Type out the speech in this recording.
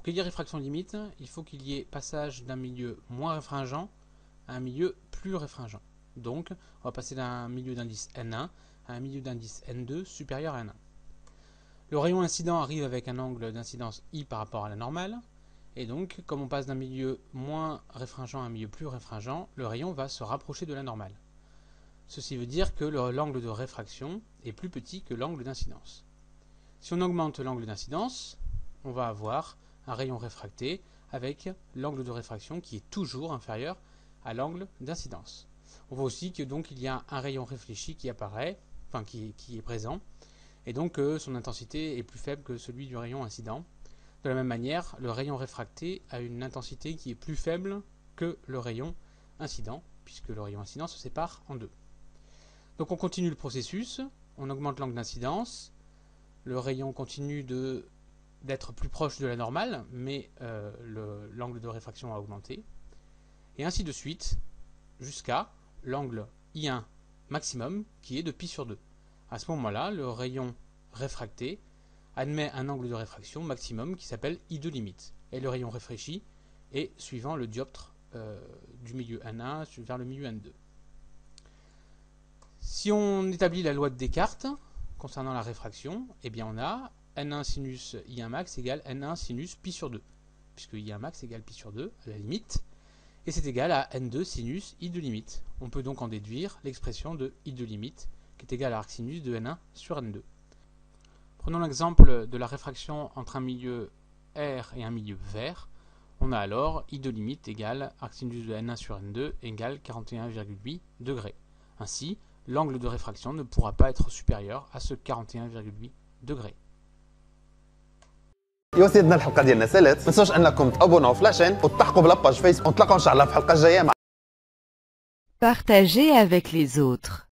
Pour qu'il y ait réfraction limite, il faut qu'il y ait passage d'un milieu moins réfringent à un milieu plus réfringent. Donc, on va passer d'un milieu d'indice N1 à un milieu d'indice N2 supérieur à N1. Le rayon incident arrive avec un angle d'incidence I par rapport à la normale. Et donc, comme on passe d'un milieu moins réfringent à un milieu plus réfringent, le rayon va se rapprocher de la normale. Ceci veut dire que l'angle de réfraction est plus petit que l'angle d'incidence. Si on augmente l'angle d'incidence, on va avoir un rayon réfracté avec l'angle de réfraction qui est toujours inférieur à l'angle d'incidence. On voit aussi que donc il y a un rayon réfléchi qui apparaît, enfin qui est présent, et donc son intensité est plus faible que celui du rayon incident. De la même manière, le rayon réfracté a une intensité qui est plus faible que le rayon incident, puisque le rayon incident se sépare en deux. Donc on continue le processus, on augmente l'angle d'incidence, le rayon continue d'être plus proche de la normale, mais l'angle de réfraction a augmenté, et ainsi de suite, jusqu'à l'angle I1 maximum, qui est de pi sur 2. À ce moment-là, le rayon réfracté admet un angle de réfraction maximum qui s'appelle I2 limite, et le rayon réfléchi est suivant le dioptre du milieu N1 vers le milieu N2. Si on établit la loi de Descartes concernant la réfraction, eh bien on a N1 sinus I1 max égale N1 sinus pi sur 2, puisque I1 max égale pi sur 2 à la limite, et c'est égal à N2 sinus I2 limite. On peut donc en déduire l'expression de I2 limite, qui est égale à arc sinus de N1 sur N2. Prenons l'exemple de la réfraction entre un milieu R et un milieu vert. On a alors I2 limite égale arc sinus de N1 sur N2 égale 41,8 degrés. Ainsi, l'angle de réfraction ne pourra pas être supérieur à ce 41,8 degrés. يا سيدنا الحلقه ديالنا سالت ما تنسوش انكم تابوناو في لاشين وتلحقوا بلاباج فيسبوك ونتلاقاو ان شاء الله في الحلقه الجايه. Partagez avec les autres.